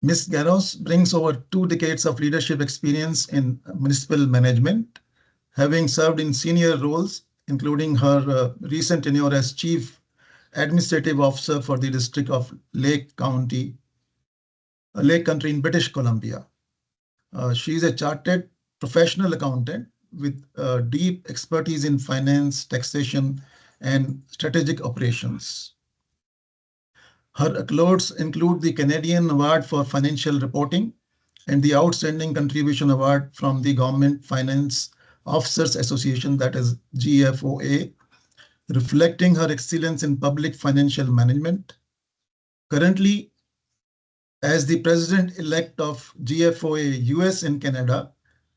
Ms. Garros brings over 2 decades of leadership experience in municipal management, having served in senior roles, including her recent tenure as Chief Administrative Officer for the District of Lake Country in British Columbia. She is a chartered professional accountant with deep expertise in finance, taxation, and strategic operations. Her accolades include the Canadian Award for Financial Reporting and the Outstanding Contribution Award from the Government Finance Officers Association, that is GFOA, reflecting her excellence in public financial management. Currently, as the president-elect of GFOA US and Canada,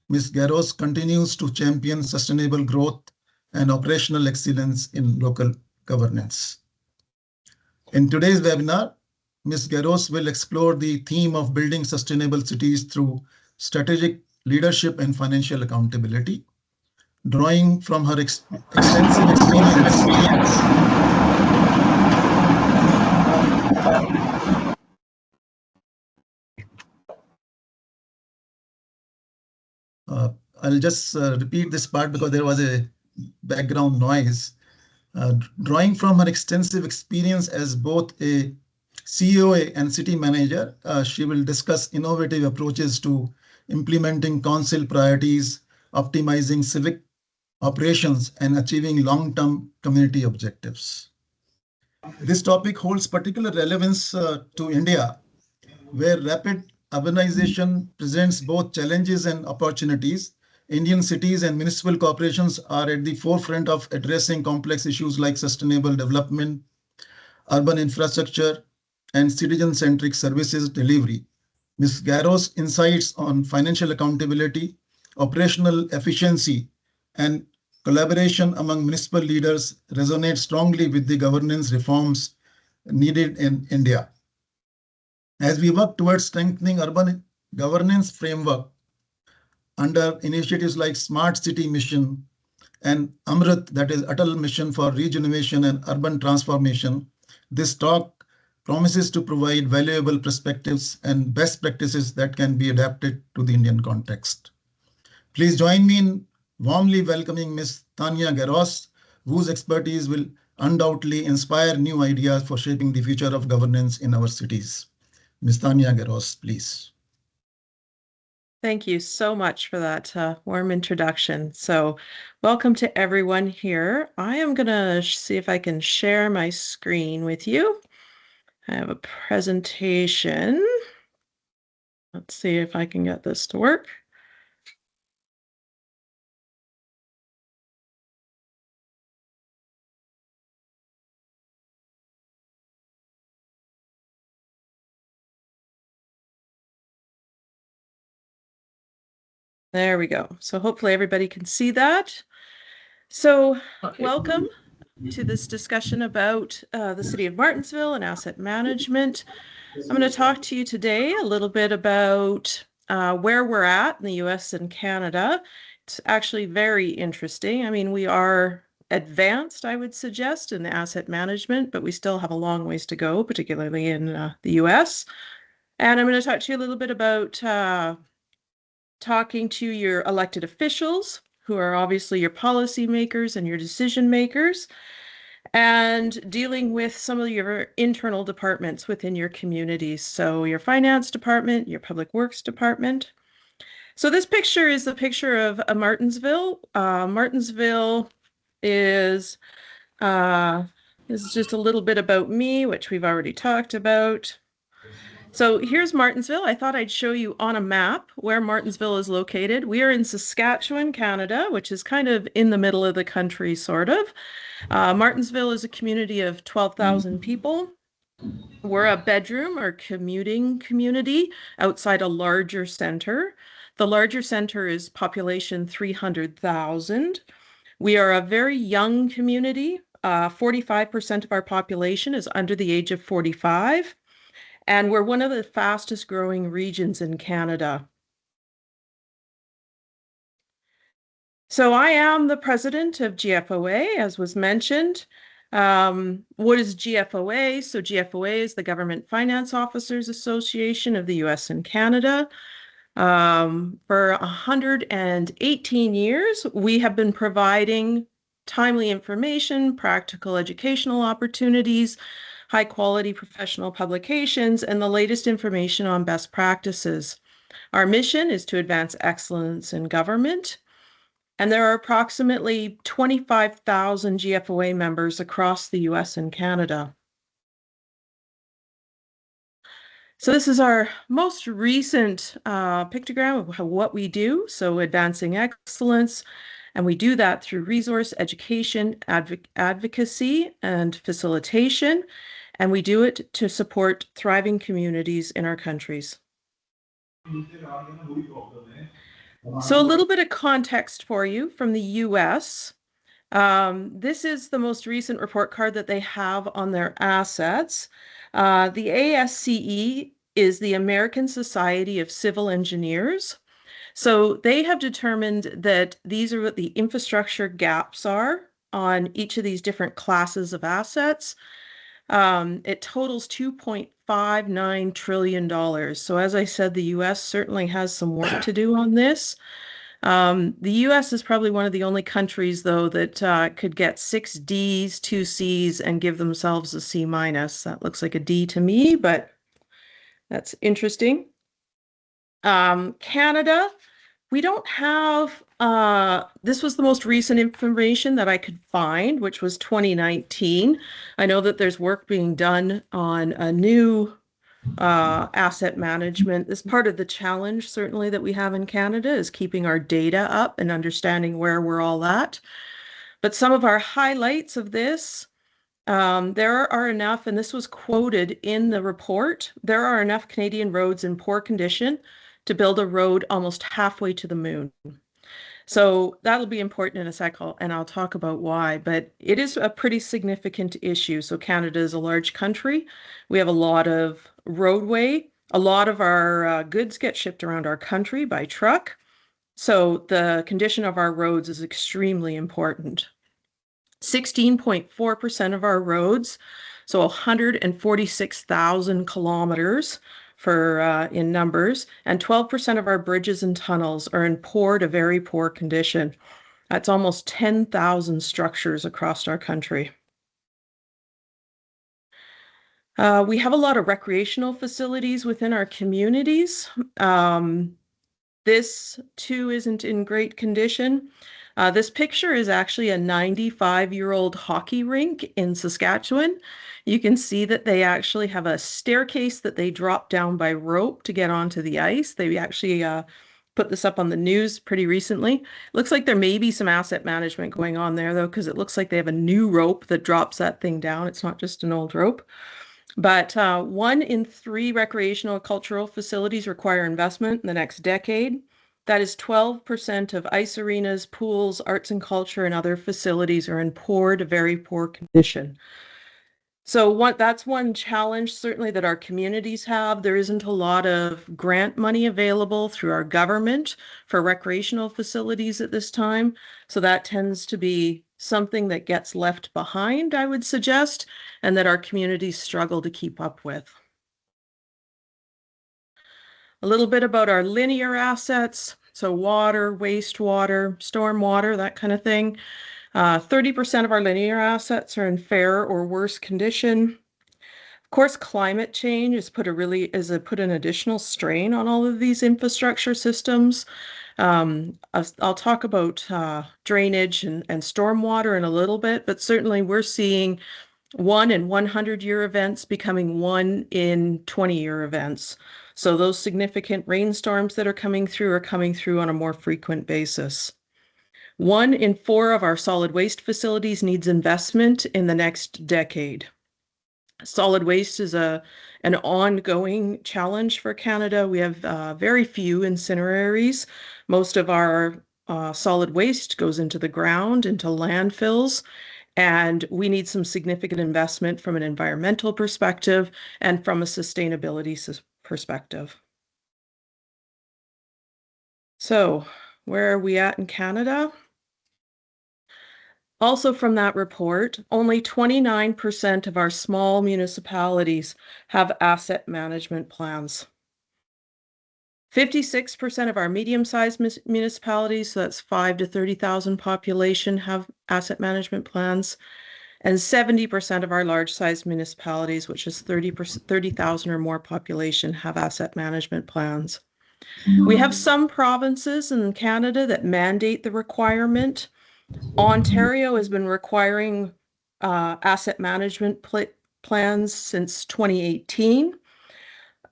Ms. Garros continues to champion sustainable growth and operational excellence in local governance. In today's webinar, Ms. Garros will explore the theme of building sustainable cities through strategic leadership and financial accountability, drawing from her extensive experience. I'll just repeat this part because there was a background noise. Drawing from her extensive experience as both a COA and city manager, she will discuss innovative approaches to implementing council priorities, optimizing civic operations, and achieving long-term community objectives. This topic holds particular relevance to India, where rapid urbanization presents both challenges and opportunities. Indian cities and municipal corporations are at the forefront of addressing complex issues like sustainable development, urban infrastructure, and citizen-centric services delivery. Ms. Garros' insights on financial accountability, operational efficiency, and collaboration among municipal leaders resonate strongly with the governance reforms needed in India. As we work towards strengthening urban governance framework under initiatives like Smart City Mission and Amrit, that is Atal Mission for Regeneration and Urban Transformation, this talk promises to provide valuable perspectives and best practices that can be adapted to the Indian context. Please join me in warmly welcoming Ms. Tanya Garros, whose expertise will undoubtedly inspire new ideas for shaping the future of governance in our cities. Ms. Tanya Garros, please. Thank you so much for that warm introduction. So welcome to everyone here. I am going to see if I can share my screen with you. I have a presentation. Let's see if I can get this to work. There we go. So hopefully everybody can see that. So welcome to this discussion about the City of Martensville and asset management. I'm going to talk to you today a little bit about where we're at in the US and Canada. It's actually very interesting. I mean, we are advanced, I would suggest, in asset management, but we still have a long ways to go, particularly in the US. And I'm going to talk to you a little bit about talking to your elected officials, who are obviously your policymakers and your decision makers, and dealing with some of your internal departments within your communities. So your finance department, your public works department. So this picture is the picture of Martensville. Martensville is just a little bit about me, which we've already talked about. So here's Martensville. I thought I'd show you on a map where Martensville is located. We are in Saskatchewan, Canada, which is kind of in the middle of the country, sort of. Martensville is a community of 12,000 people. We're a bedroom or commuting community outside a larger center. The larger center is population 300,000. We are a very young community. 45% of our population is under the age of 45. And we're one of the fastest growing regions in Canada. So I am the president of GFOA, as was mentioned. What is GFOA? So GFOA is the Government Finance Officers Association of the US and Canada. For 118 years, we have been providing timely information, practical educational opportunities, high quality professional publications, and the latest information on best practices. Our mission is to advance excellence in government, and there are approximately 25,000 GFOA members across the US and Canada. So this is our most recent pictogram of what we do, so advancing excellence, and we do that through resource education, advocacy, and facilitation, and we do it to support thriving communities in our countries. So a little bit of context for you from the US. This is the most recent report card that they have on their assets. The ASCE is the American Society of Civil Engineers. So they have determined that these are what the infrastructure gaps are on each of these different classes of assets. It totals $2.59 trillion. So as I said, the US certainly has some work to do on this. The US is probably one of the only countries, though, that could get 6 Ds, 2 Cs, and give themselves a C minus. That looks like a D to me, but that's interesting. Canada, we don't have, this was the most recent information that I could find, which was 2019. I know that there's work being done on a new asset management. This part of the challenge, certainly, that we have in Canada is keeping our data up and understanding where we're all at. But some of our highlights of this, there are enough, and this was quoted in the report, there are enough Canadian roads in poor condition to build a road almost halfway to the moon. So that'll be important in a second, and I'll talk about why, but it is a pretty significant issue. So Canada is a large country. We have a lot of roadway. A lot of our goods get shipped around our country by truck. So the condition of our roads is extremely important. 16.4% of our roads, so 146,000 kilometers for in numbers, and 12% of our bridges and tunnels are in poor to very poor condition. That's almost 10,000 structures across our country. We have a lot of recreational facilities within our communities. This too isn't in great condition. This picture is actually a 95-year-old hockey rink in Saskatchewan. You can see that they actually have a staircase that they drop down by rope to get onto the ice. They actually put this up on the news pretty recently. Looks like there may be some asset management going on there, though, because it looks like they have a new rope that drops that thing down. It's not just an old rope. But 1 in 3 recreational cultural facilities require investment in the next decade. That is 12% of ice arenas, pools, arts and culture, and other facilities are in poor to very poor condition. So that's one challenge certainly that our communities have. There isn't a lot of grant money available through our government for recreational facilities at this time. So that tends to be something that gets left behind, I would suggest, and that our communities struggle to keep up with. A little bit about our linear assets, so water, wastewater, stormwater, that kind of thing. 30% of our linear assets are in fair or worse condition. Of course, climate change has put an additional strain on all of these infrastructure systems. I'll talk about drainage and stormwater in a little bit, but certainly we're seeing 1 in 100-year events becoming 1 in 20-year events. So those significant rainstorms that are coming through on a more frequent basis. 1 in 4 of our solid waste facilities needs investment in the next decade. Solid waste is an ongoing challenge for Canada. We have very few incineraries. Most of our solid waste goes into the ground, into landfills, and we need some significant investment from an environmental perspective and from a sustainability perspective. So, where are we at in Canada? Also from that report, only 29% of our small municipalities have asset management plans. 56% of our medium-sized municipalities, so that's 5 to 30,000 population, have asset management plans. And 70% of our large-sized municipalities, which is 30,000 or more population, have asset management plans. We have some provinces in Canada that mandate the requirement. Ontario has been requiring asset management plans since 2018.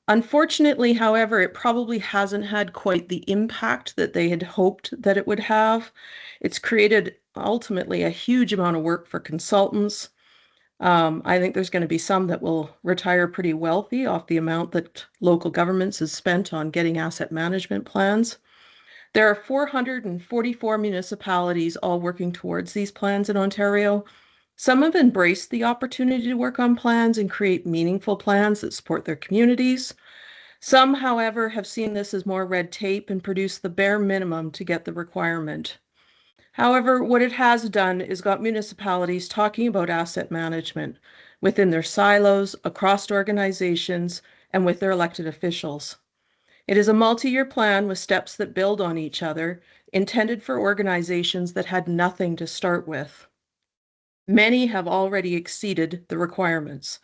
Unfortunately, however, it probably hasn't had quite the impact that they had hoped that it would have. It's created ultimately a huge amount of work for consultants. I think there's going to be some that will retire pretty wealthy off the amount that local governments has spent on getting asset management plans. There are 444 municipalities all working towards these plans in Ontario. Some have embraced the opportunity to work on plans and create meaningful plans that support their communities. Some, however, have seen this as more red tape and produce the bare minimum to get the requirement. However, what it has done is got municipalities talking about asset management within their silos, across organizations, and with their elected officials. It is a multi-year plan with steps that build on each other, intended for organizations that had nothing to start with. Many have already exceeded the requirements.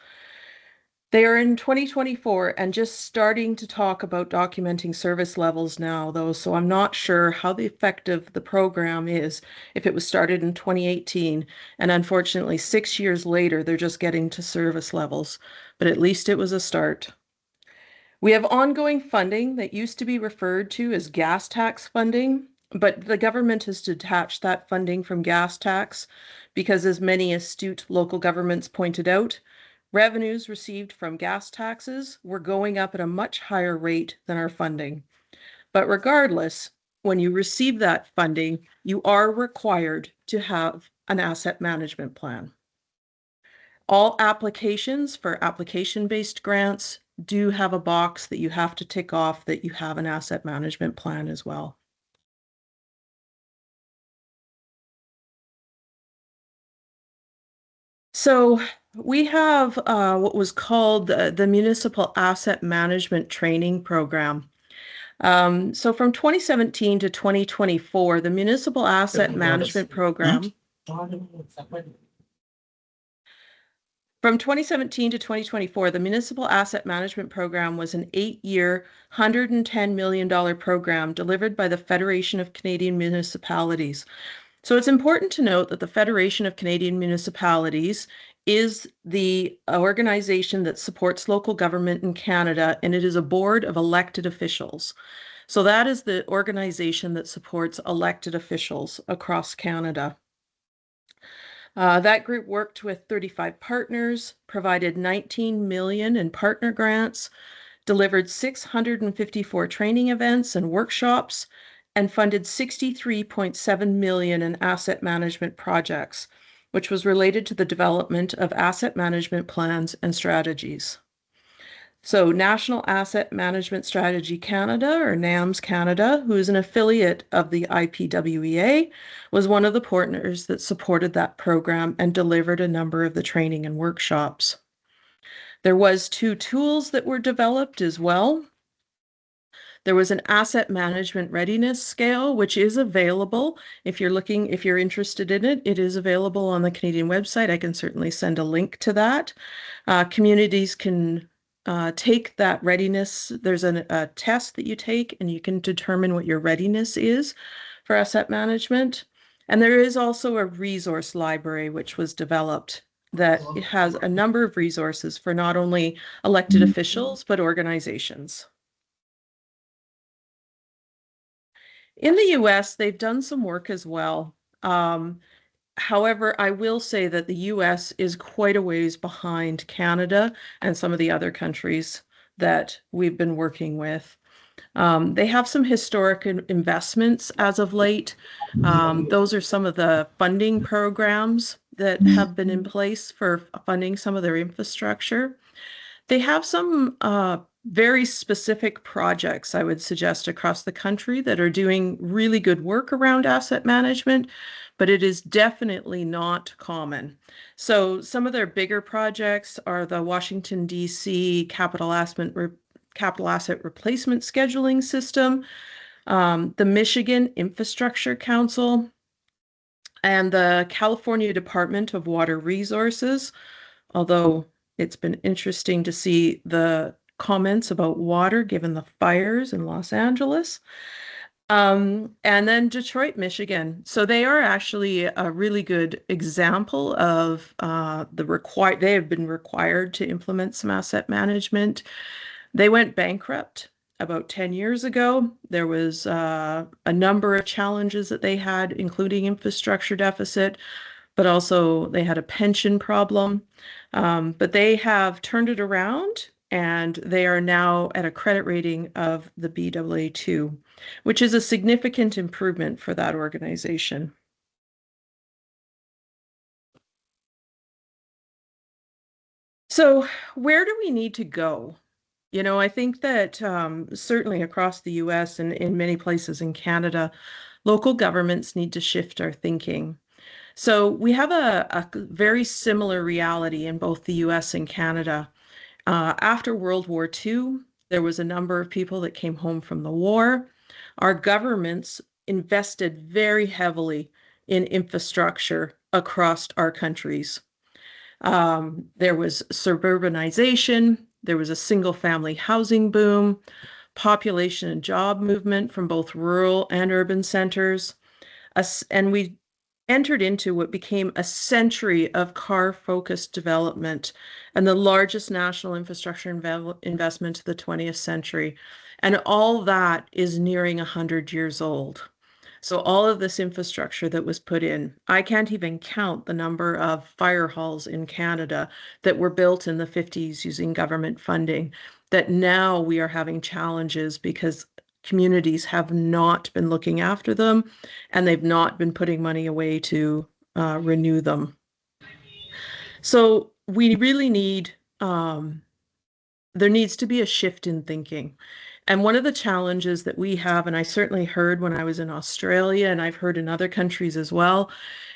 They are in 2024 and just starting to talk about documenting service levels now, though, so I'm not sure how effective the program is if it was started in 2018, and unfortunately 6 years later they're just getting to service levels, but at least it was a start. We have ongoing funding that used to be referred to as gas tax funding, but the government has detached that funding from gas tax because, as many astute local governments pointed out, revenues received from gas taxes were going up at a much higher rate than our funding. But regardless, when you receive that funding, you are required to have an asset management plan. All applications for application-based grants do have a box that you have to tick off that you have an asset management plan as well. So we have what was called the Municipal Asset Management Training Program. So from 2017 to 2024, the Municipal Asset Management Program. From 2017 to 2024, the Municipal Asset Management Program was an 8-year, $110 million program delivered by the Federation of Canadian Municipalities. So it's important to note that the Federation of Canadian Municipalities is the organization that supports local government in Canada, and it is a board of elected officials. So that is the organization that supports elected officials across Canada. That group worked with 35 partners, provided 19 million in partner grants, delivered 654 training events and workshops, and funded 63.7 million in asset management projects, which was related to the development of asset management plans and strategies. So National Asset Management Strategy Canada, or NAMS Canada, who is an affiliate of the IPWEA, was one of the partners that supported that program and delivered a number of the training and workshops. There was 2 tools that were developed as well. There was an asset management readiness scale, which is available. If you're interested in it, it is available on the Canadian website. I can certainly send a link to that. Communities can take that readiness. There's a test that you take and you can determine what your readiness is for asset management. And there is also a resource library which was developed that has a number of resources for not only elected officials, but organizations. In the US, they've done some work as well. However, I will say that the US is quite a ways behind Canada and some of the other countries that we've been working with. They have some historic investments as of late. Those are some of the funding programs that have been in place for funding some of their infrastructure. They have some very specific projects, I would suggest, across the country that are doing really good work around asset management, but it is definitely not common. So some of their bigger projects are the Washington, D.C. Capital Asset Replacement Scheduling System, the Michigan Infrastructure Council, and the California Department of Water Resources, although it's been interesting to see the comments about water given the fires in Los Angeles. And then Detroit, Michigan. So they are actually a really good example of they have been required to implement some asset management. They went bankrupt about 10 years ago. There was a number of challenges that they had, including infrastructure deficit, but also they had a pension problem. But they have turned it around, and they are now at a credit rating of the Baa2, which is a significant improvement for that organization. So where do we need to go? I think that certainly across the US and in many places in Canada, local governments need to shift our thinking. So we have a very similar reality in both the US and Canada. After World War II, there was a number of people that came home from the war. Our governments invested very heavily in infrastructure across our countries. There was suburbanization, there was a single family housing boom, population and job movement from both rural and urban centers. And we entered into what became a century of car-focused development and the largest national infrastructure investment of the 20th century. And all that is nearing 100 years old. So all of this infrastructure that was put in, I can't even count the number of fire halls in Canada that were built in the 50s using government funding, that now we are having challenges because communities have not been looking after them and they've not been putting money away to renew them. So we really need, there needs to be a shift in thinking. And one of the challenges that we have, and I certainly heard when I was in Australia, and I've heard in other countries as well,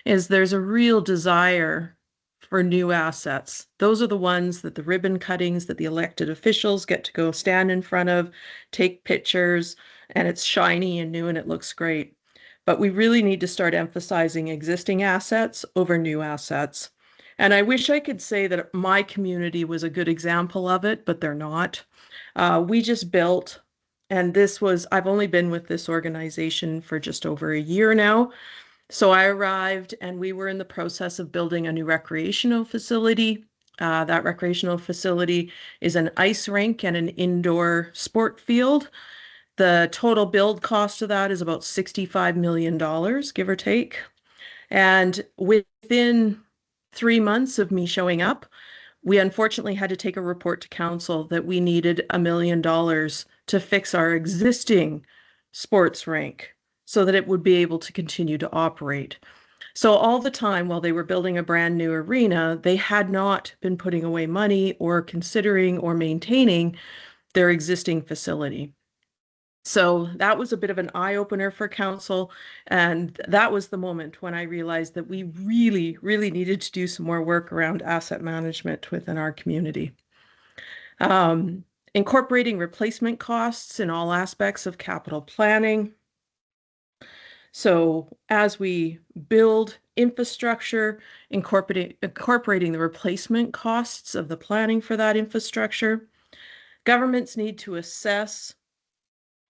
is there's a real desire for new assets. Those are the ones that the ribbon cuttings that the elected officials get to go stand in front of, take pictures, and it's shiny and new and it looks great. But we really need to start emphasizing existing assets over new assets. And I wish I could say that my community was a good example of it, but they're not. We just built, and I've only been with this organization for just over a year now. So I arrived and we were in the process of building a new recreational facility. That recreational facility is an ice rink and an indoor sport field. The total build cost of that is about $65 million, give or take. And within 3 months of me showing up, we unfortunately had to take a report to council that we needed $1 million to fix our existing sports rink so that it would be able to continue to operate. So all the time while they were building a brand new arena, they had not been putting away money or considering or maintaining their existing facility. So that was a bit of an eye-opener for council. And that was the moment when I realized that we really, really needed to do some more work around asset management within our community. Incorporating replacement costs in all aspects of capital planning. So as we build infrastructure, incorporating the replacement costs of the planning for that infrastructure, governments need to assess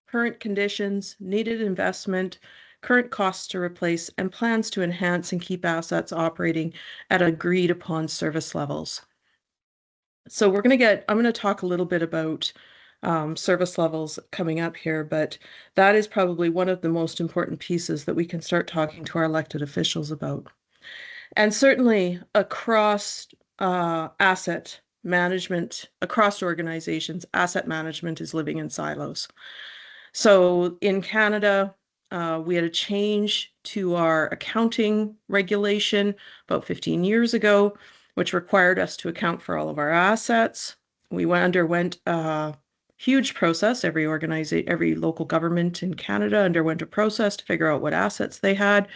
current conditions, needed investment, current costs to replace, and plans to enhance and keep assets operating at agreed upon service levels. So I'm going to talk a little bit about service levels coming up here, but that is probably one of the most important pieces that we can start talking to our elected officials about. And certainly across asset management, across organizations, asset management is living in silos. So in Canada, we had a change to our accounting regulation about 15 years ago, which required us to account for all of our assets. We underwent huge process. Every local government in Canada underwent a process to figure out what assets they had.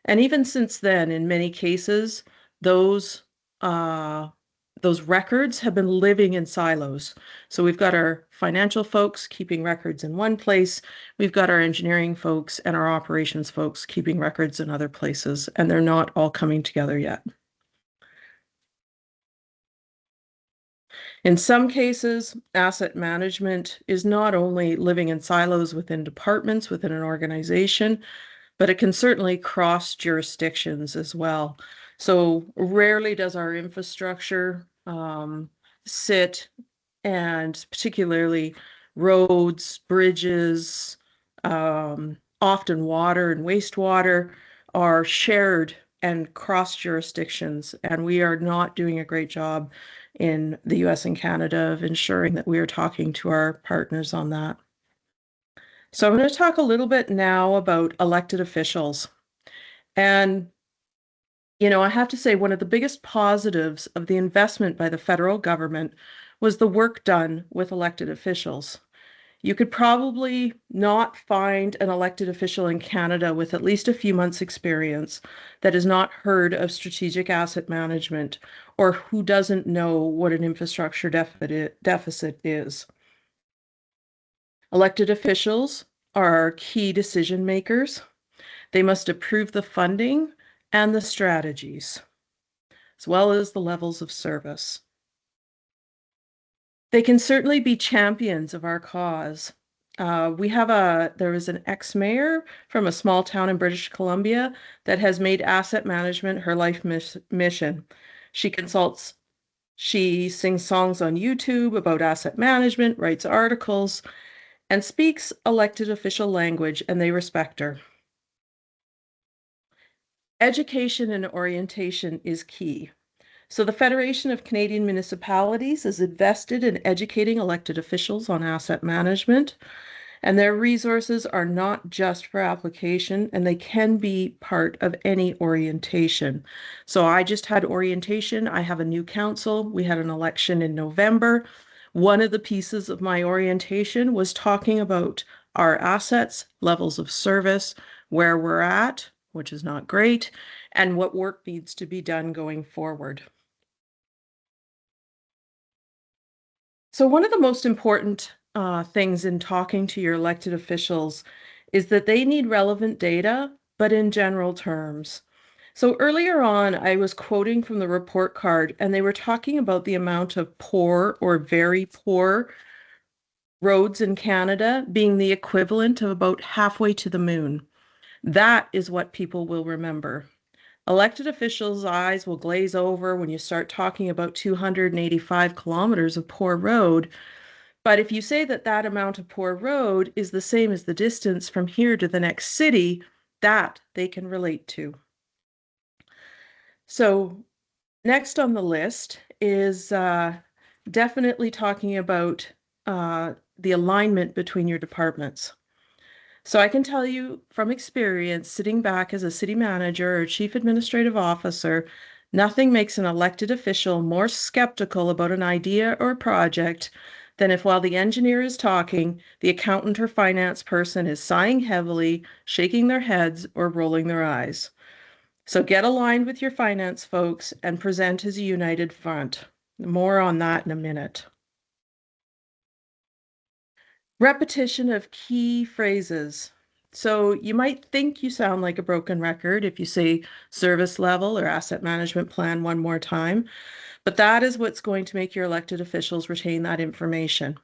And even since then, in many cases, those records have been living in silos. So we've got our financial folks keeping records in one place. We've got our engineering folks and our operations folks keeping records in other places, and they're not all coming together yet. In some cases, asset management is not only living in silos within departments, within an organization, but it can certainly cross jurisdictions as well. So rarely does our infrastructure sit, and particularly roads, bridges, often water and wastewater are shared and cross jurisdictions. And we are not doing a great job in the US and Canada of ensuring that we are talking to our partners on that. So I'm going to talk a little bit now about elected officials. And, I have to say one of the biggest positives of the investment by the federal government was the work done with elected officials. You could probably not find an elected official in Canada with at least a few months' experience that has not heard of strategic asset management or who doesn't know what an infrastructure deficit is. Elected officials are key decision makers. They must approve the funding and the strategies, as well as the levels of service. They can certainly be champions of our cause. There was an ex-mayor from a small town in British Columbia that has made asset management her life mission. She sings songs on YouTube about asset management, writes articles, and speaks elected official language, and they respect her. Education and orientation is key. So the Federation of Canadian Municipalities is invested in educating elected officials on asset management, and their resources are not just for application, and they can be part of any orientation. So I just had orientation. I have a new council. We had an election in November. One of the pieces of my orientation was talking about our assets, levels of service, where we're at, which is not great, and what work needs to be done going forward. So one of the most important things in talking to your elected officials is that they need relevant data, but in general terms. So earlier on, I was quoting from the report card, and they were talking about the amount of poor or very poor roads in Canada being the equivalent of about halfway to the moon. That is what people will remember. Elected officials' eyes will glaze over when you start talking about 285 kilometers of poor road. But if you say that that amount of poor road is the same as the distance from here to the next city, that they can relate to. So next on the list is definitely talking about the alignment between your departments. So I can tell you from experience, sitting back as a city manager or chief administrative officer, nothing makes an elected official more skeptical about an idea or project than if while the engineer is talking, the accountant or finance person is sighing heavily, shaking their heads, or rolling their eyes. So get aligned with your finance folks and present as a united front. More on that in a minute. Repetition of key phrases. So you might think you sound like a broken record if you say service level or asset management plan one more time, but that is what's going to make your elected officials retain that information.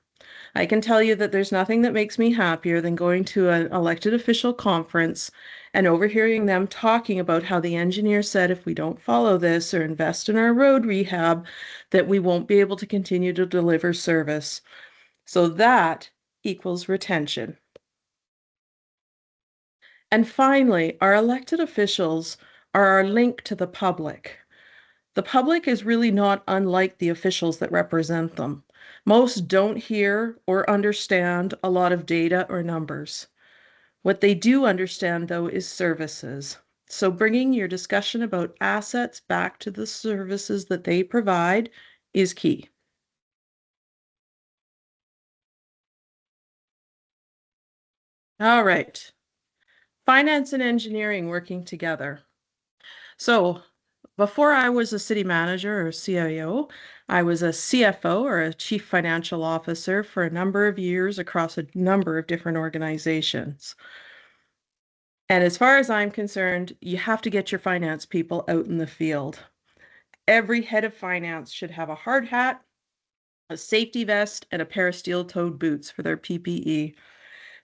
I can tell you that there's nothing that makes me happier than going to an elected official conference and overhearing them talking about how the engineer said if we don't follow this or invest in our road rehab, that we won't be able to continue to deliver service. So that equals retention. And finally, our elected officials are our link to the public. The public is really not unlike the officials that represent them. Most don't hear or understand a lot of data or numbers. What they do understand, though, is services. So bringing your discussion about assets back to the services that they provide is key. All right. Finance and engineering working together. So before I was a city manager or CIO, I was a CFO or a chief financial officer for a number of years across a number of different organizations. And as far as I'm concerned, you have to get your finance people out in the field. Every head of finance should have a hard hat, a safety vest, and a pair of steel-toed boots for their PPE.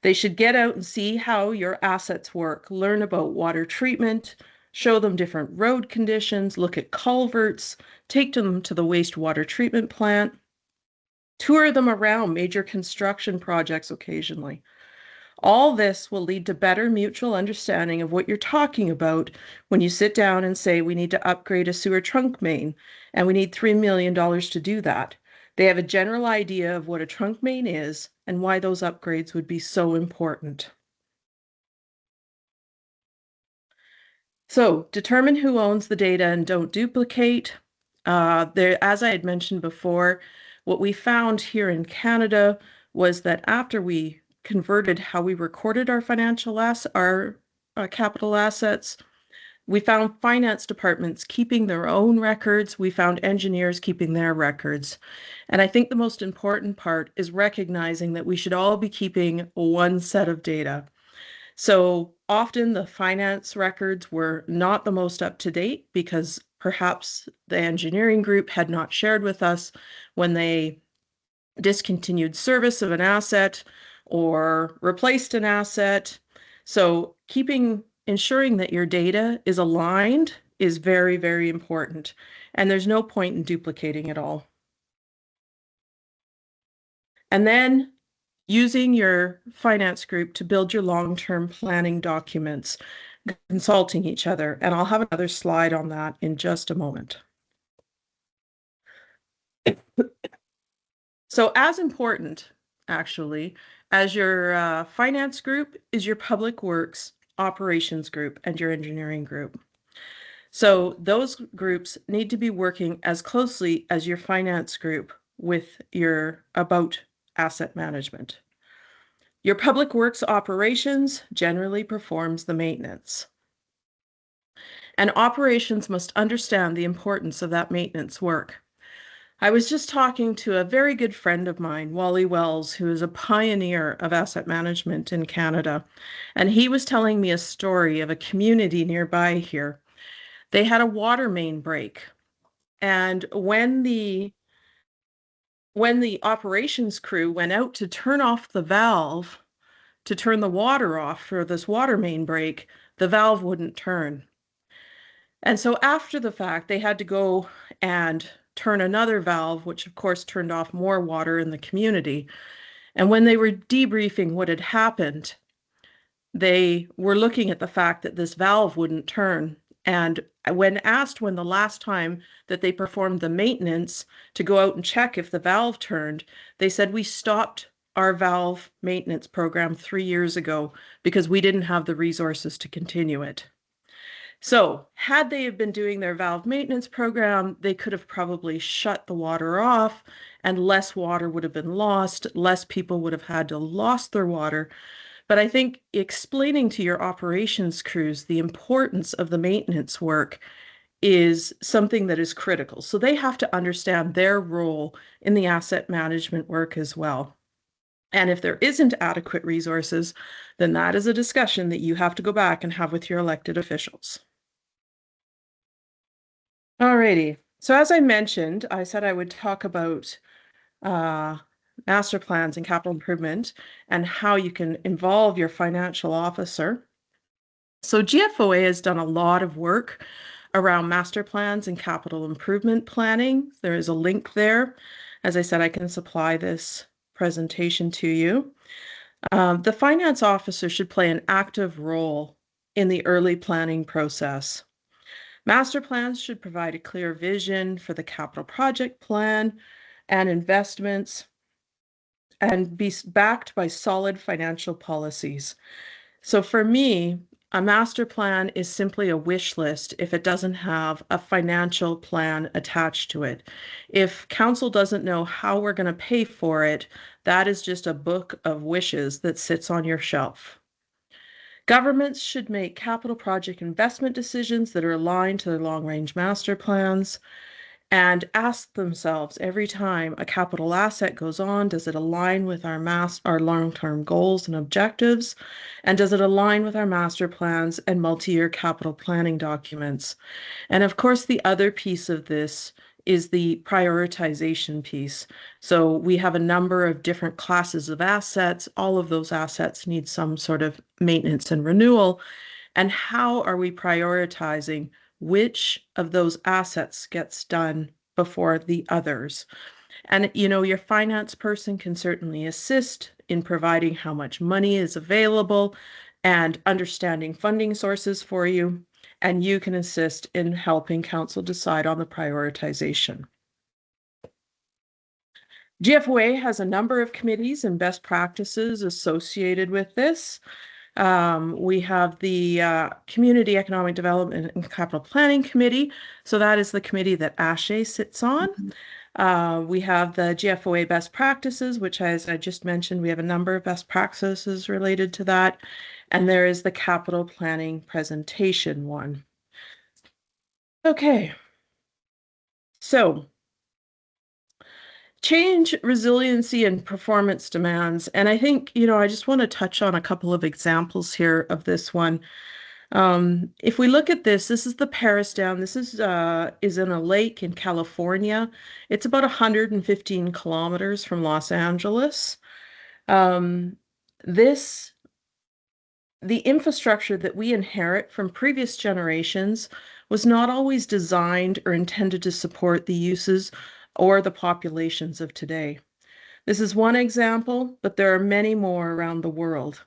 They should get out and see how your assets work, learn about water treatment, show them different road conditions, look at culverts, take them to the wastewater treatment plant, tour them around major construction projects occasionally. All this will lead to better mutual understanding of what you're talking about when you sit down and say, we need to upgrade a sewer trunk main, and we need $3 million to do that. They have a general idea of what a trunk main is and why those upgrades would be so important. So determine who owns the data and don't duplicate. As I had mentioned before, what we found here in Canada was that after we converted how we recorded our capital assets, we found finance departments keeping their own records. We found engineers keeping their records. And I think the most important part is recognizing that we should all be keeping one set of data. So often the finance records were not the most up to date because perhaps the engineering group had not shared with us when they discontinued service of an asset or replaced an asset. So ensuring that your data is aligned is very, very important. And there's no point in duplicating it all. And then using your finance group to build your long-term planning documents, consulting each other. And I'll have another slide on that in just a moment. So as important, actually, as your finance group is your public works operations group and your engineering group. So those groups need to be working as closely as your finance group with your about asset management. Your public works operations generally performs the maintenance. And operations must understand the importance of that maintenance work. I was just talking to a very good friend of mine, Wally Wells, who is a pioneer of asset management in Canada. And he was telling me a story of a community nearby here. They had a water main break. And when the operations crew went out to turn off the valve to turn the water off for this water main break, the valve wouldn't turn. And so after the fact, they had to go and turn another valve, which of course turned off more water in the community. And when they were debriefing what had happened, they were looking at the fact that this valve wouldn't turn. And when asked when the last time that they performed the maintenance to go out and check if the valve turned, they said, we stopped our valve maintenance program 3 years ago because we didn't have the resources to continue it. So had they have been doing their valve maintenance program, they could have probably shut the water off and less water would have been lost, less people would have had to lost their water. But I think explaining to your operations crews the importance of the maintenance work is something that is critical. So they have to understand their role in the asset management work as well. And if there isn't adequate resources, then that is a discussion that you have to go back and have with your elected officials. Alrighty. So as I mentioned, I said I would talk about master plans and capital improvement and how you can involve your financial officer. So GFOA has done a lot of work around master plans and capital improvement planning. There is a link there. As I said, I can supply this presentation to you. The finance officer should play an active role in the early planning process. Master plans should provide a clear vision for the capital project plan and investments and be backed by solid financial policies. So for me, a master plan is simply a wish list if it doesn't have a financial plan attached to it. If council doesn't know how we're going to pay for it, that is just a book of wishes that sits on your shelf. Governments should make capital project investment decisions that are aligned to their long-range master plans and ask themselves every time a capital asset goes on, does it align with our long-term goals and objectives? And does it align with our master plans and multi-year capital planning documents? And of course, the other piece of this is the prioritization piece. So we have a number of different classes of assets. All of those assets need some sort of maintenance and renewal. And how are we prioritizing which of those assets gets done before the others? And, your finance person can certainly assist in providing how much money is available and understanding funding sources for you. And you can assist in helping council decide on the prioritization. GFOA has a number of committees and best practices associated with this. We have the Community Economic Development and Capital Planning Committee. So that is the committee that ASHE sits on. We have the GFOA best practices, which, as I just mentioned, we have a number of best practices related to that. And there is the capital planning presentation one. Okay. So change, resiliency, and performance demands. And I think, I just want to touch on a couple of examples here of this one. If we look at this is the Paris Dam. This is in a lake in California. It's about 115 kilometers from Los Angeles. The infrastructure that we inherit from previous generations was not always designed or intended to support the uses or the populations of today. This is one example, but there are many more around the world.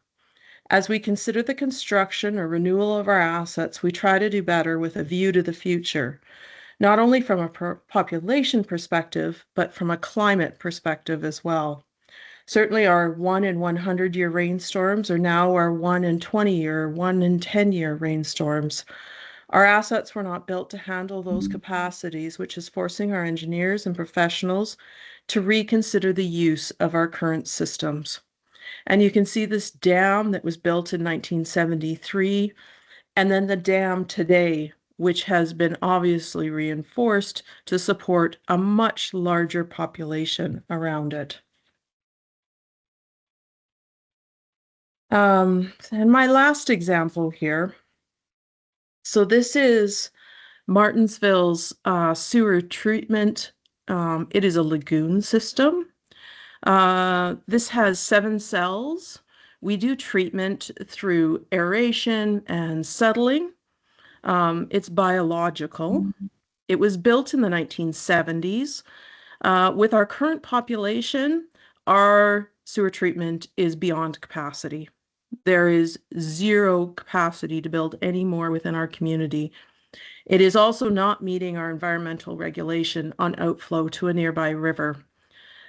As we consider the construction or renewal of our assets, we try to do better with a view to the future, not only from a population perspective, but from a climate perspective as well. Certainly our 1 in 100-year rainstorms are now our 1 in 20-year, 1 in 10-year rainstorms. Our assets were not built to handle those capacities, which is forcing our engineers and professionals to reconsider the use of our current systems. And you can see this dam that was built in 1973, and then the dam today, which has been obviously reinforced to support a much larger population around it. And my last example here. So this is Martensville's sewer treatment. It is a lagoon system. This has 7 cells. We do treatment through aeration and settling. It's biological. It was built in the 1970s. With our current population, our sewer treatment is beyond capacity. There is zero capacity to build any more within our community. It is also not meeting our environmental regulation on outflow to a nearby river.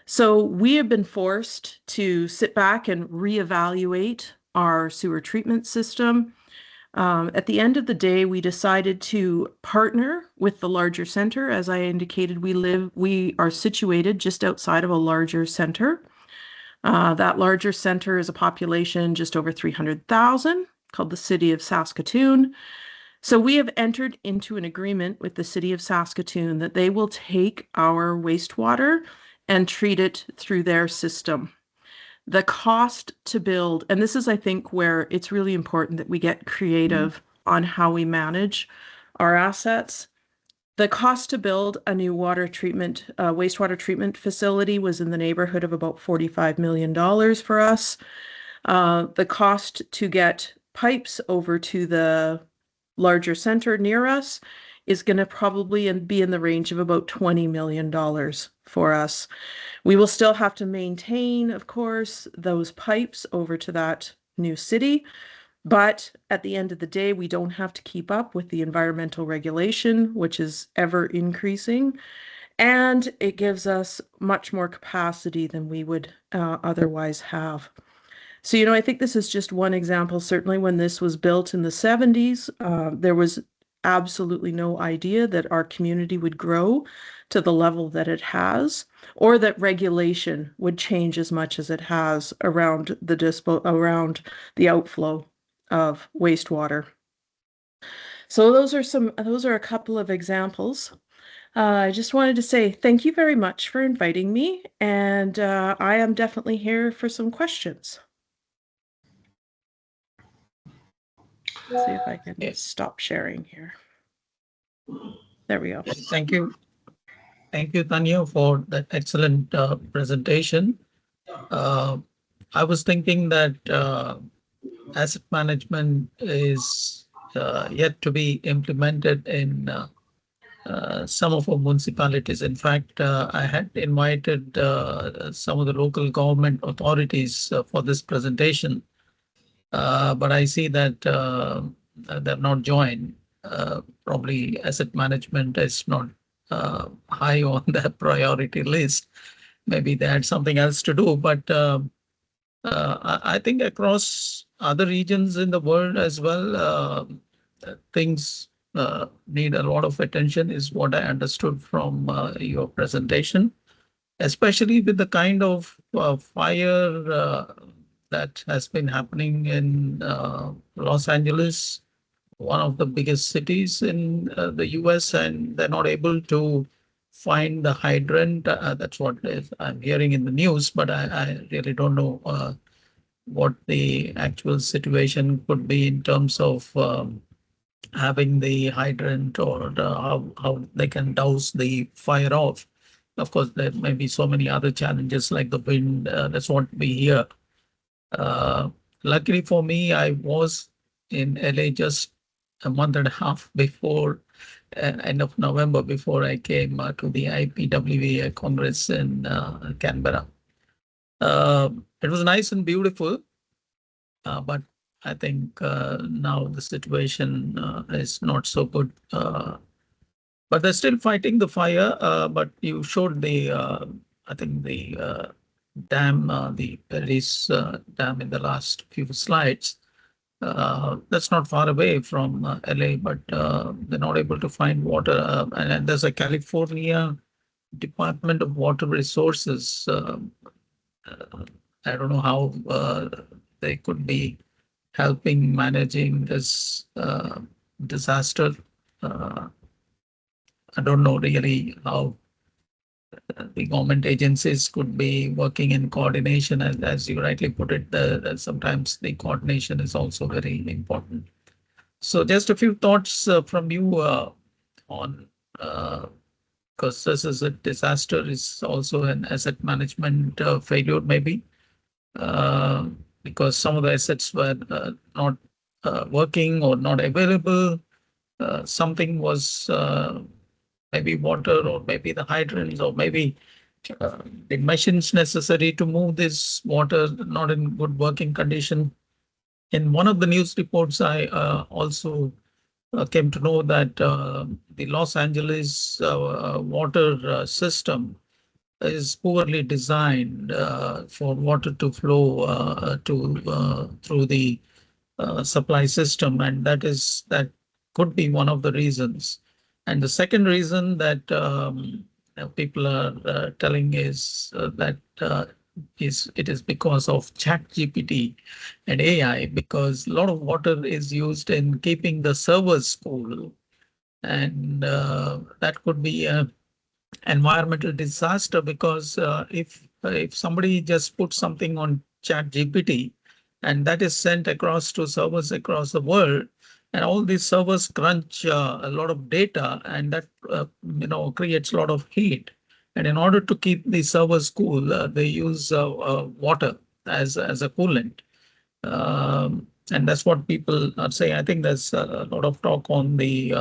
So we have been forced to sit back and reevaluate our sewer treatment system. At the end of the day, we decided to partner with the larger center. As I indicated, we are situated just outside of a larger center. That larger center is a population just over 300,000, called the City of Saskatoon. So we have entered into an agreement with the City of Saskatoon that they will take our wastewater and treat it through their system. The cost to build, and this is, I think, where it's really important that we get creative on how we manage our assets. The cost to build a new wastewater treatment facility was in the neighborhood of about $45 million for us. The cost to get pipes over to the larger center near us is going to probably be in the range of about $20 million for us. We will still have to maintain, of course, those pipes over to that new city. But at the end of the day, we don't have to keep up with the environmental regulation, which is ever increasing. And it gives us much more capacity than we would otherwise have. So, I think this is just one example. Certainly when this was built in the 70s, there was absolutely no idea that our community would grow to the level that it has, or that regulation would change as much as it has around the outflow of wastewater. So those are a couple of examples. I just wanted to say thank you very much for inviting me, and I am definitely here for some questions. Let's see if I can stop sharing here. There we go. Thank you. Thank you, Tanya, for that excellent presentation. I was thinking that asset management is yet to be implemented in some of our municipalities. In fact, I had invited some of the local government authorities for this presentation, but I see that they're not joined. Probably asset management is not high on their priority list. Maybe they had something else to do, but I think across other regions in the world as well, things need a lot of attention, is what I understood from your presentation, especially with the kind of fire that has been happening in Los Angeles, one of the biggest cities in the US, and they're not able to find the hydrant. That's what I'm hearing in the news, but I really don't know what the actual situation could be in terms of having the hydrant, or how they can douse the fire off. Of course, there may be so many other challenges like the wind. That's what we hear. Luckily for me, I was in LA just a month and a half before end of November, before I came to the IPWA Congress in Canberra. It was nice and beautiful, but I think now the situation is not so good. But they're still fighting the fire. But you showed the, I think the dam, the Paris dam in the last few slides. That's not far away from LA, but they're not able to find water. And there's a California Department of Water Resources. I don't know how they could be helping managing this disaster. I don't know really how the government agencies could be working in coordination, as you rightly put it. Sometimes the coordination is also very important. So just a few thoughts from you on, because this is a disaster, is also an asset management failure maybe, because some of the assets were not working or not available. Something was maybe water, or maybe the hydrants, or maybe the machines necessary to move this water not in good working condition. In one of the news reports, I also came to know that the Los Angeles water system is poorly designed for water to flow through the supply system, and that could be one of the reasons. And the second reason that people are telling is that it is because of ChatGPT and AI, because a lot of water is used in keeping the servers cool, and that could be an environmental disaster, because if somebody just puts something on ChatGPT and that is sent across to servers across the world, and all these servers crunch a lot of data, and that creates a lot of heat. And in order to keep the servers cool, they use water as a coolant. And that's what people are saying. I think there's a lot of talk on the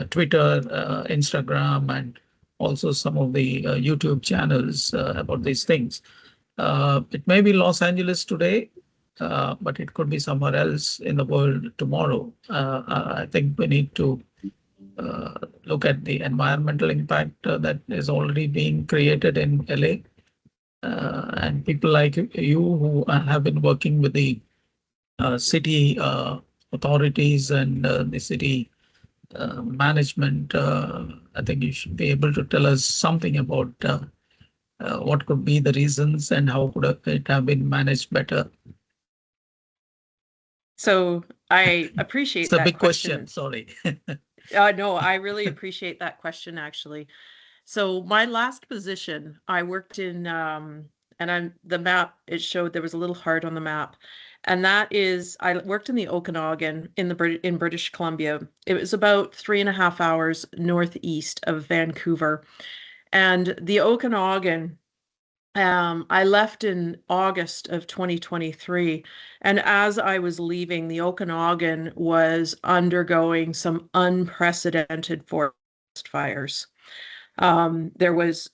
Twitter, Instagram, and also some of the YouTube channels about these things. It may be Los Angeles today, but it could be somewhere else in the world tomorrow. I think we need to look at the environmental impact that is already being created in LA. And people like you who have been working with the city authorities and the city management, I think you should be able to tell us something about what could be the reasons and how could it have been managed better. So I appreciate It's a that big question. Sorry. No, I really appreciate that question, actually. So my last position, I worked in, the map, it showed there was a little heart on the map. And that is, I worked in the Okanagan in British Columbia. It was about 3.5 hours northeast of Vancouver. And the Okanagan, I left in August of 2023. And as I was leaving, the Okanagan was undergoing some unprecedented forest fires. There was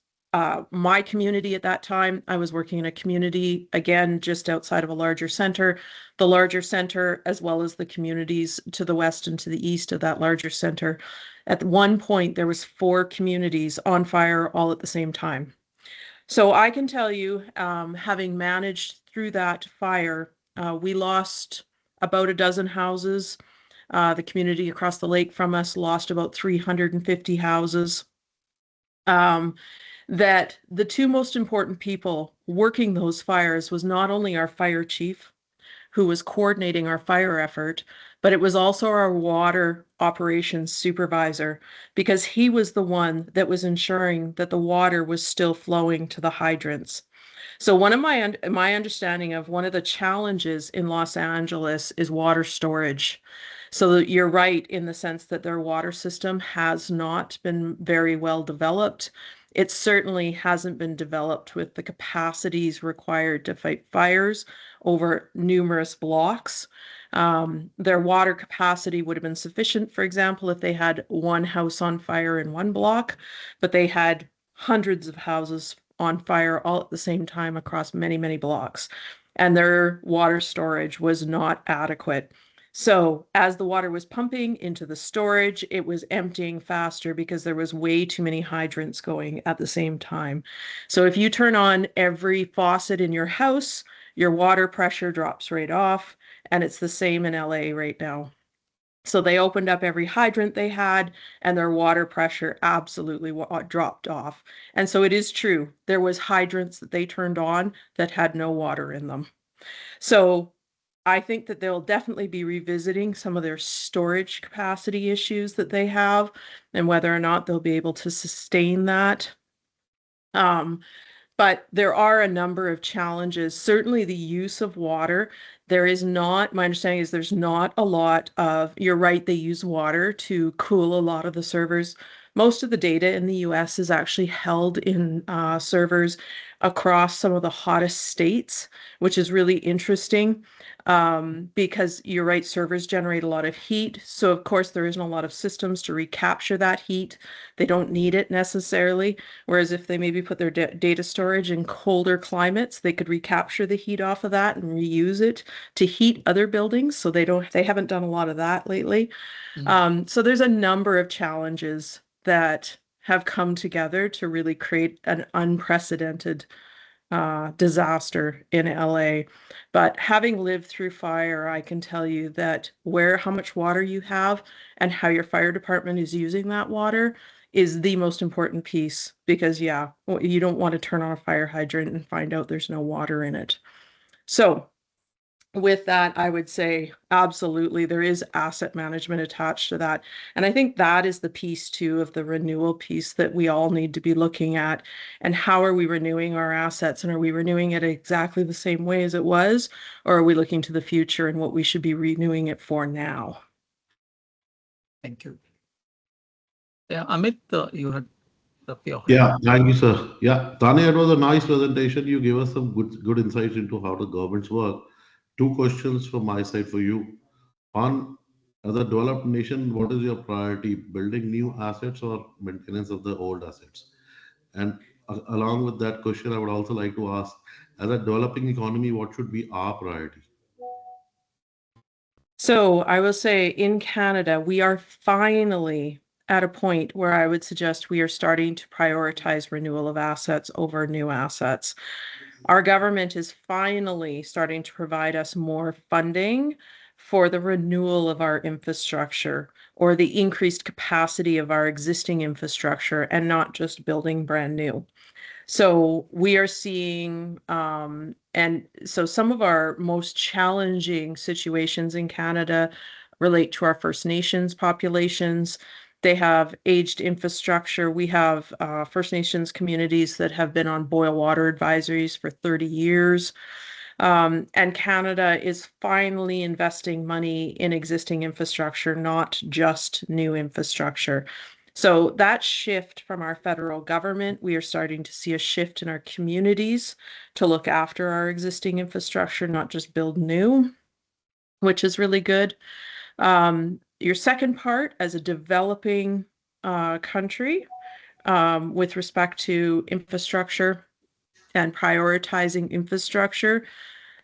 my community at that time. I was working in a community, again, just outside of a larger center. The larger center, as well as the communities to the west and to the east of that larger center. At one point, there was 4 communities on fire all at the same time. So I can tell you, having managed through that fire, we lost about a dozen houses. The community across the lake from us lost about 350 houses. That the 2 most important people working those fires was not only our fire chief, who was coordinating our fire effort, but it was also our water operations supervisor, because he was the one that was ensuring that the water was still flowing to the hydrants. So one of my understanding of one of the challenges in Los Angeles is water storage. So you're right in the sense that their water system has not been very well developed. It certainly hasn't been developed with the capacities required to fight fires over numerous blocks. Their water capacity would have been sufficient, for example, if they had one house on fire in one block, but they had hundreds of houses on fire all at the same time across many, many blocks. And their water storage was not adequate. So as the water was pumping into the storage, it was emptying faster because there was way too many hydrants going at the same time. So if you turn on every faucet in your house, your water pressure drops right off. And it's the same in LA right now. So they opened up every hydrant they had, and their water pressure absolutely dropped off. And so it is true. There was hydrants that they turned on that had no water in them. So I think that they'll definitely be revisiting some of their storage capacity issues that they have, and whether or not they'll be able to sustain that. But there are a number of challenges. Certainly the use of water, there is not, my understanding is there's not a lot of, you're right, they use water to cool a lot of the servers. Most of the data in the US is actually held in servers across some of the hottest states, which is really interesting, because you're right, servers generate a lot of heat. So of course there isn't a lot of systems to recapture that heat. They don't need it necessarily. Whereas if they maybe put their data storage in colder climates, they could recapture the heat off of that and reuse it to heat other buildings. So they haven't done a lot of that lately. So there's a number of challenges that have come together to really create an unprecedented disaster in LA. But having lived through fire, I can tell you that how much water you have and how your fire department is using that water is the most important piece, because yeah, you don't want to turn on a fire hydrant and find out there's no water in it. So with that, I would say absolutely there is asset management attached to that. And I think that is the piece too of the renewal piece that we all need to be looking at. And how are we renewing our assets? And are we renewing it exactly the same way as it was? Or are we looking to the future and what we should be renewing it for now? Thank you. Yeah, Amit, you had your hand. Yeah, thank you, sir. Yeah, Tanya, it was a nice presentation. You gave us some good insights into how the governments work. 2 questions from my side for you. One, as a developed nation, what is your priority, building new assets or maintenance of the old assets? And along with that question, I would also like to ask, as a developing economy, what should be our priority? So I will say in Canada, we are finally at a point where I would suggest we are starting to prioritize renewal of assets over new assets. Our government is finally starting to provide us more funding for the renewal of our infrastructure or the increased capacity of our existing infrastructure, and not just building brand new. So we are seeing, and so some of our most challenging situations in Canada relate to our First Nations populations. They have aged infrastructure. We have First Nations communities that have been on boil water advisories for 30 years. And Canada is finally investing money in existing infrastructure, not just new infrastructure. So that shift from our federal government, we are starting to see a shift in our communities to look after our existing infrastructure, not just build new, which is really good. Your second part, as a developing country, with respect to infrastructure and prioritizing infrastructure,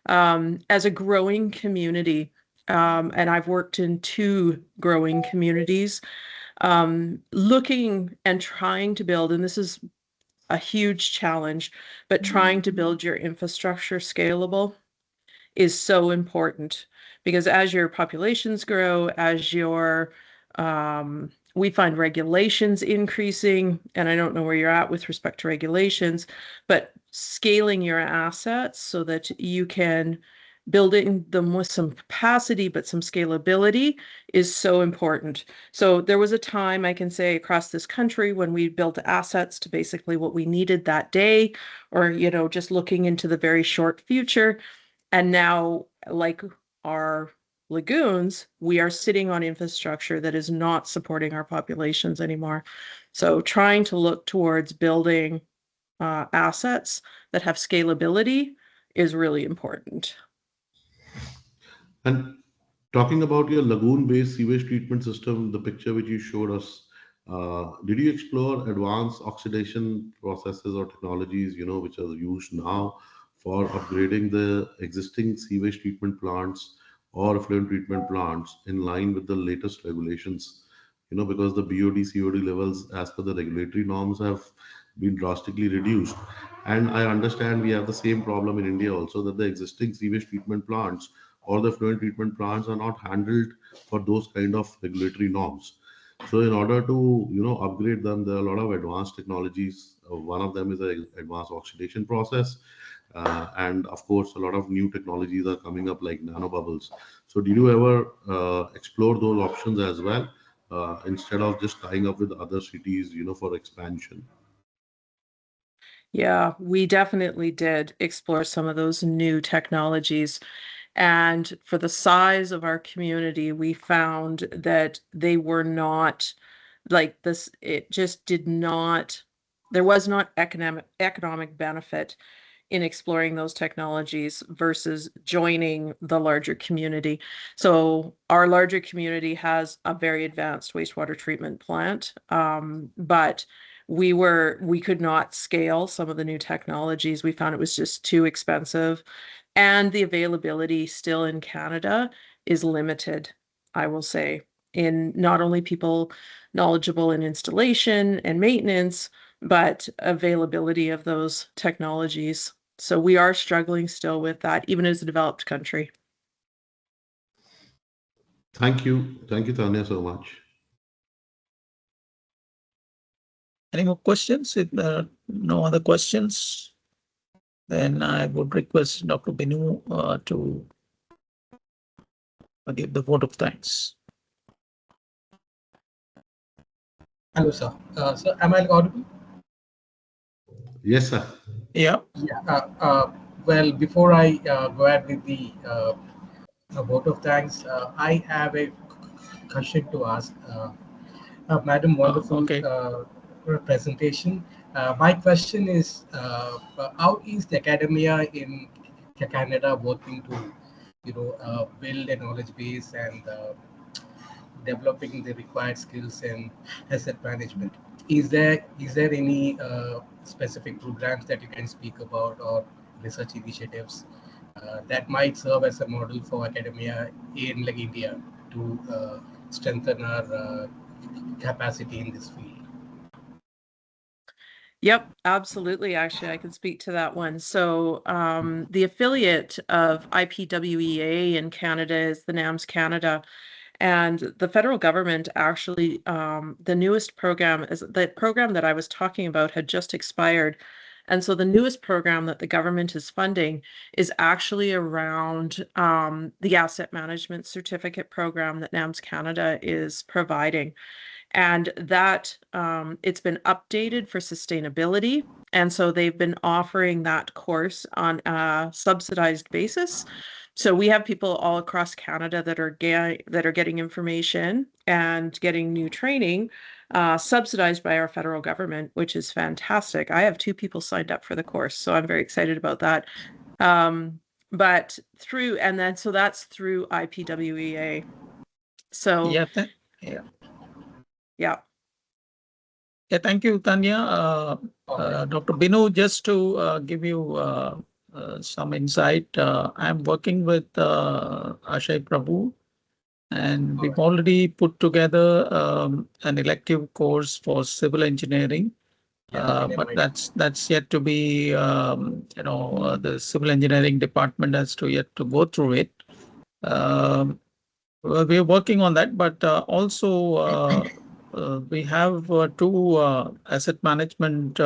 as a growing community, and I've worked in 2 growing communities, looking and trying to build, and this is a huge challenge, but trying to build your infrastructure scalable is so important, because as your populations grow, as your we find regulations increasing, and I don't know where you're at with respect to regulations, but scaling your assets so that you can building them with some capacity but some scalability is so important. So there was a time, I can say, across this country when we built assets to basically what we needed that day, or just looking into the very short future. And now, like our lagoons, we are sitting on infrastructure that is not supporting our populations anymore. So trying to look towards building assets that have scalability is really important. And talking about your lagoon-based sewage treatment system, the picture which you showed us, did you explore advanced oxidation processes or technologies, which are used now for upgrading the existing sewage treatment plants or effluent treatment plants in line with the latest regulations? Because the BOD, COD levels, as per the regulatory norms, have been drastically reduced. And I understand we have the same problem in India also, that the existing sewage treatment plants or the effluent treatment plants are not handled for those kind of regulatory norms. So in order to upgrade them, there are a lot of advanced technologies. One of them is the advanced oxidation process, and of course a lot of new technologies are coming up like nanobubbles. So did you ever explore those options as well, instead of just tying up with other cities, for expansion? Yeah, we definitely did explore some of those new technologies. And for the size of our community, we found that they were not like this. It just did not, there was not economic benefit in exploring those technologies versus joining the larger community. So our larger community has a very advanced wastewater treatment plant, but we could not scale some of the new technologies. We found it was just too expensive, and the availability still in Canada is limited, I will say, in not only people knowledgeable in installation and maintenance, but availability of those technologies. So we are struggling still with that, even as a developed country. Thank you, Tanya, so much. Any more questions? If there are no other questions, then I would request Dr. Binu to give the vote of thanks. Hello, sir. So am I audible? Yes, sir. Yeah. Yeah. Well, before I go ahead with the vote of thanks, I have a question to ask. Madam, wonderful Okay. presentation. My question is, how is the academia in Canada working to, build a knowledge base and developing the required skills in asset management? Is there any specific programs that you can speak about, or research initiatives that might serve as a model for academia in like India to strengthen our capacity in this field? Yep, absolutely. Actually, I can speak to that one. So the affiliate of IPWEA in Canada is the NAMS Canada. And the federal government actually, the newest program is the program that I was talking about had just expired. And so the newest program that the government is funding is actually around the asset management certificate program that NAMS Canada is providing. And that it's been updated for sustainability. And so they've been offering that course on a subsidized basis. So we have people all across Canada that are getting information and getting new training subsidized by our federal government, which is fantastic. I have 2 people signed up for the course, so I'm very excited about that. But so that's through IPWEA. So Yeah, yeah. Yeah, thank you, Tanya. Dr. Binu, just to give you some insight, I'm working with Ashay Prabhu, and we've already put together an elective course for civil engineering. But that's yet to be, the civil engineering department has to yet to go through it. We're working on that, but also we have 2 asset management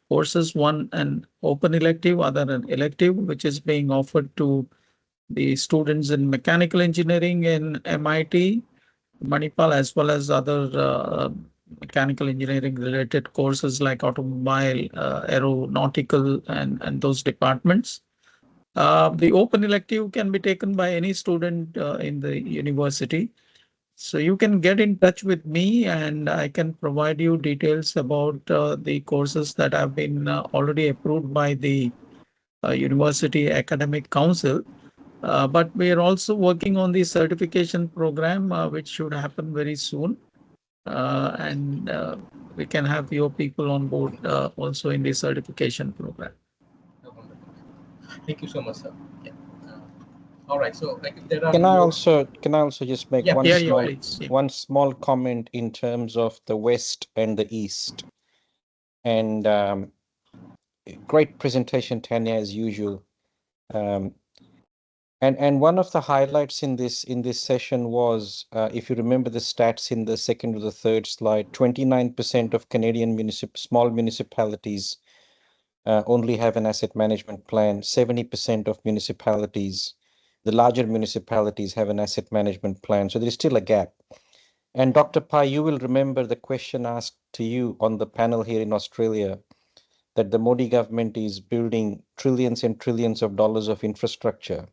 courses, one an open elective, other an elective, which is being offered to the students in mechanical engineering in MIT, Manipal, as well as other mechanical engineering related courses like automobile, aeronautical, and those departments. The open elective can be taken by any student in the university. So you can get in touch with me and I can provide you details about the courses that have been already approved by the University Academic Council. But we are also working on the certification program, which should happen very soon. And we can have your people on board also in the certification program. Thank you so much, sir. Yeah. All right. So, like, if there are Can I also just make one small comment in terms of the West and the East? And great presentation, Tanya, as usual. And one of the highlights in this session was, if you remember the stats in the second or the third slide, 29% of Canadian small municipalities only have an asset management plan. 70% of municipalities, the larger municipalities, have an asset management plan. So there is still a gap. And Dr. Pai, you will remember the question asked to you on the panel here in Australia, that the Modi government is building trillions and trillions of dollars of infrastructure.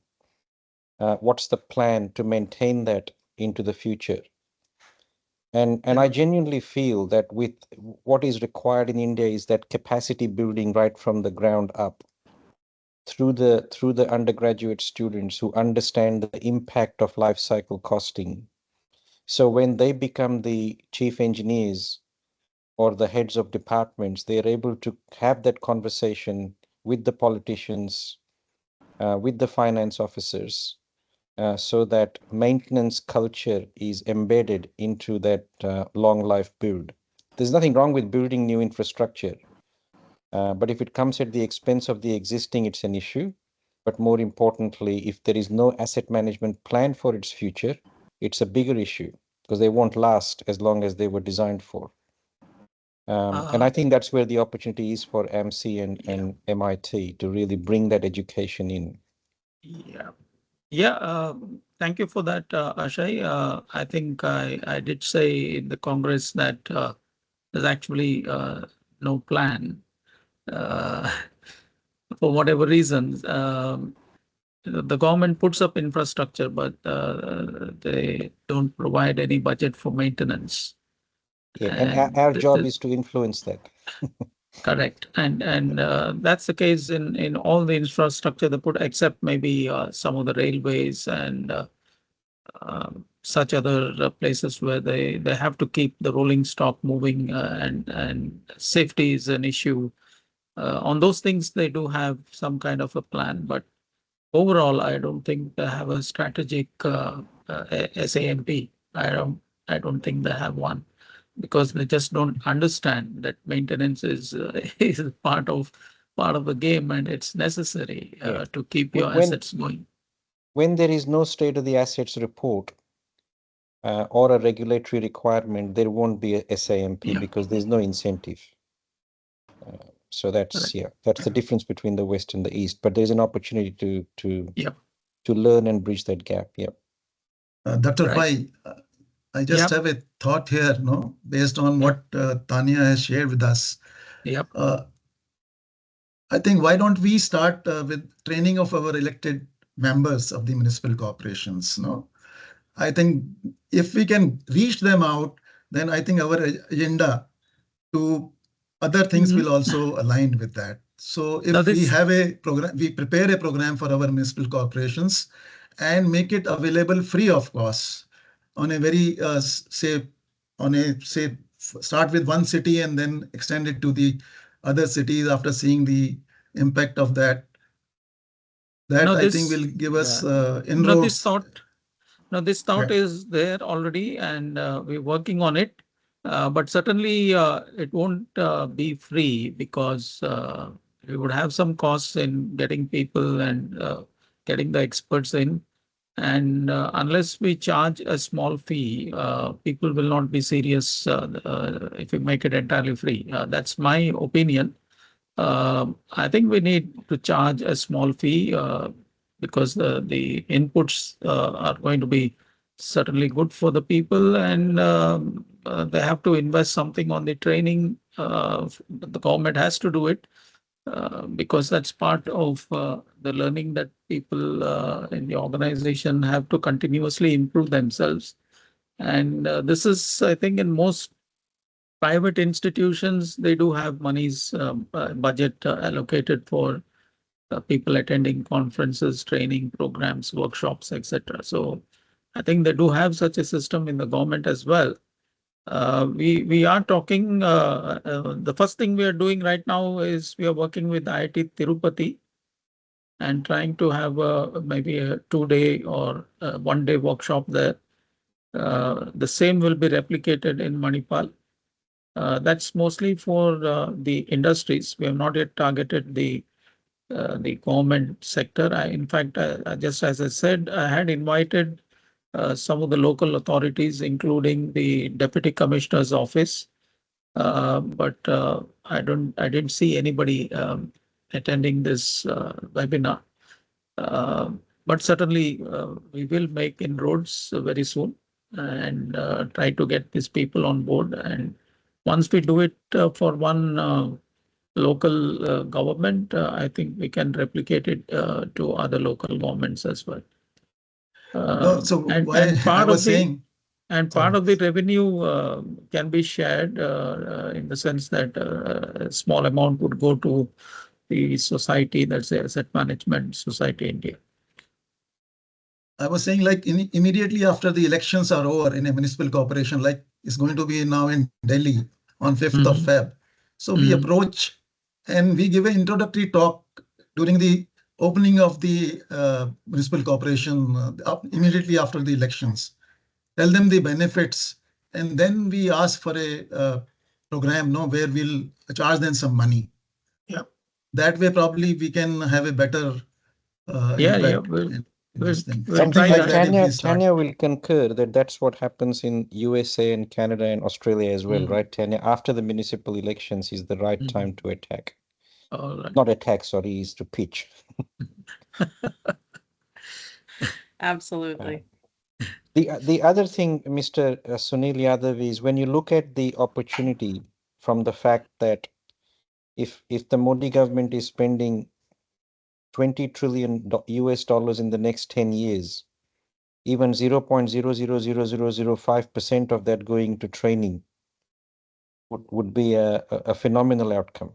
What's the plan to maintain that into the future? And I genuinely feel that with what is required in India is that capacity building right from the ground up through the undergraduate students who understand the impact of life cycle costing. So when they become the chief engineers or the heads of departments, they are able to have that conversation with the politicians, with the finance officers, so that maintenance culture is embedded into that long life build. There's nothing wrong with building new infrastructure, but if it comes at the expense of the existing, it's an issue. But more importantly, if there is no asset management plan for its future, it's a bigger issue because they won't last as long as they were designed for. And I think that's where the opportunity is for AMC and MIT to really bring that education in. Yeah, thank you for that, Ashay. I think I did say in the Congress that there's actually no plan for whatever reasons. The government puts up infrastructure, but they don't provide any budget for maintenance. Yeah, and our job is to influence that. Correct, and that's the case in all the infrastructure they put, except maybe some of the railways and such other places where they have to keep the rolling stock moving, and safety is an issue. On those things, they do have some kind of a plan, but overall, I don't think they have a strategic SAMP. I don't think they have one, because they just don't understand that maintenance is is part of the game, and it's necessary to keep your assets going. When there is no state of the assets report or a regulatory requirement, there won't be a SAMP because there's no incentive. So that's that's the difference between the West and the East. But there's an opportunity to learn and bridge that gap. Yep. Dr. Pai, I just have a thought here, no, based on what Tanya has shared with us. Yep. I think why don't we start with training of our elected members of the municipal corporations, no? I think if we can reach them out, then I think our agenda to other things will also align with that. So if we have a program, we prepare a program for our municipal corporations and make it available free of cost on a very, start with one city and then extend it to the other cities after seeing the impact of that. That I think will give us inroads. This thought is there already, and we're working on it. But certainly it won't be free, because we would have some costs in getting people and getting the experts in. And unless we charge a small fee, people will not be serious if we make it entirely free. That's my opinion. I think we need to charge a small fee because the inputs are going to be certainly good for the people, and they have to invest something on the training. The government has to do it because that's part of the learning that people in the organization have to continuously improve themselves. And this is, I think, in most private institutions, they do have monies budget allocated for people attending conferences, training programs, workshops, etc. So I think they do have such a system in the government as well. We are talking, the first thing we are doing right now is we are working with IIT Tirupati and trying to have maybe a 2-day or 1-day workshop there. The same will be replicated in Manipal. That's mostly for the industries. We have not yet targeted the government sector. In fact, just as I said, I had invited some of the local authorities, including the Deputy Commissioner's office, but I didn't see anybody attending this webinar. But certainly we will make inroads very soon and try to get these people on board. And once we do it for one local government, I think we can replicate it to other local governments as well. I was saying, part of the revenue can be shared in the sense that a small amount would go to the society, that's the Asset Management Society India. I was saying, like, immediately after the elections are over in a municipal corporation, like it's going to be now in Delhi on 5th of Feb. So we approach and we give an introductory talk during the opening of the municipal corporation immediately after the elections. Tell them the benefits, and then we ask for a program, where we'll charge them some money. Yeah. That way, probably we can have a better impact. Something like Tanya will concur that that's what happens in USA and Canada and Australia as well, right, Tanya? After the municipal elections is the right time to attack. Not attack, sorry, is to pitch. Absolutely. The other thing, Mr. Sunil Yadav, is when you look at the opportunity from the fact that if the Modi government is spending $20 trillion US dollars in the next 10 years, even 0.000005% of that going to training would be a phenomenal outcome.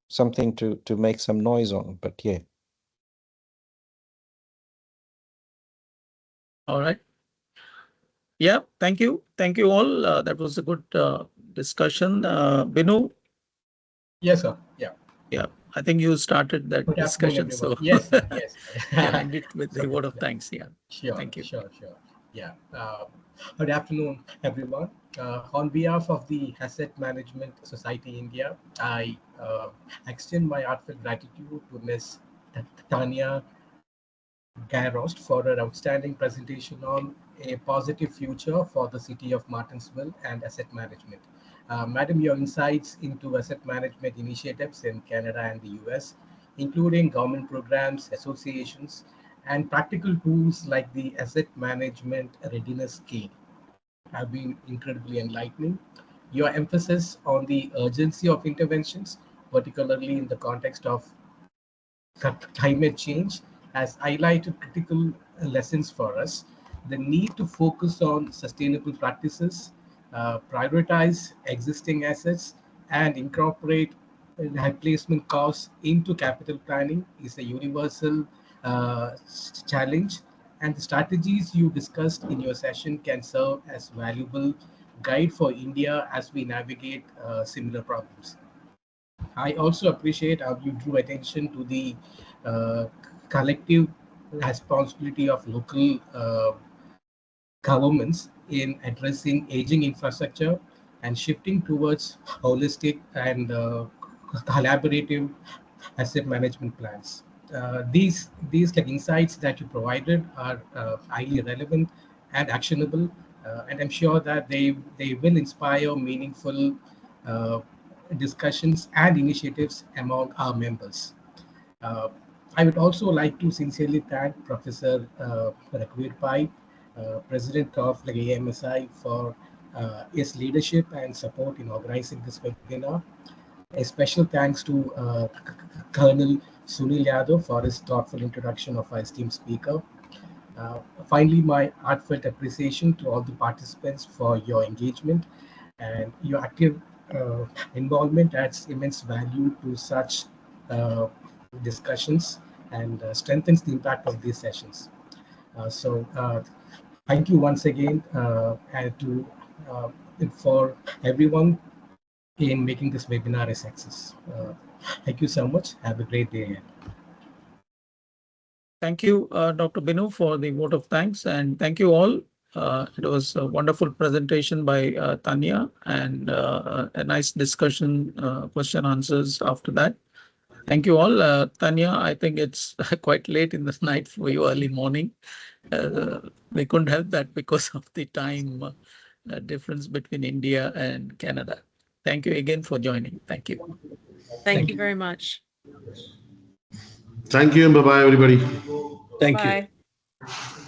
Something to make some noise on, but yeah. All right. Yeah, thank you. Thank you all. That was a good discussion. Binu? Yes, sir. Yeah. Yeah, I think you started that discussion. So yes, sir. Yes. yeah, end it with the word of thanks. Yeah. Sure. Thank you. Sure. Yeah. Good afternoon, everyone. On behalf of the Asset Management Society India, I extend my heartfelt gratitude to Ms. Tanya Gairost for her outstanding presentation on a positive future for the city of Martensville and asset management. Madam, your insights into asset management initiatives in Canada and the US, including government programs, associations, and practical tools like the Asset Management Readiness Scale, have been incredibly enlightening. Your emphasis on the urgency of interventions, particularly in the context of climate change, has highlighted critical lessons for us. The need to focus on sustainable practices, prioritize existing assets, and incorporate replacement costs into capital planning is a universal challenge. And the strategies you discussed in your session can serve as valuable guide for India as we navigate similar problems. I also appreciate how you drew attention to the uh, collective responsibility of local governments in addressing aging infrastructure and shifting towards holistic and collaborative asset management plans. These like insights that you provided are highly relevant and actionable, and I'm sure that they will inspire meaningful uh, discussions and initiatives among our members. Uh, I would also like to sincerely thank Professor Rakveer Pai, President of the AMSI, for his leadership and support in organizing this webinar. A special thanks to Colonel Sunil Yadav for his thoughtful introduction of our esteemed speaker. Finally, my heartfelt appreciation to all the participants for your engagement and your active involvement adds immense value to such uh, discussions and strengthens the impact of these sessions. So thank you once again and to uh, for everyone in making this webinar a success. Thank you so much. Have a great day ahead. Thank you, Dr. Binu, for the vote of thanks, and thank you all. It was a wonderful presentation by Tanya, and a nice discussion, question answers after that. Thank you all. Tanya, I think it's quite late in the night for you, early morning. We couldn't help that because of the time difference between India and Canada. Thank you again for joining. Thank you. Thank you very much. Thank you and bye-bye, everybody. Thank you. Bye.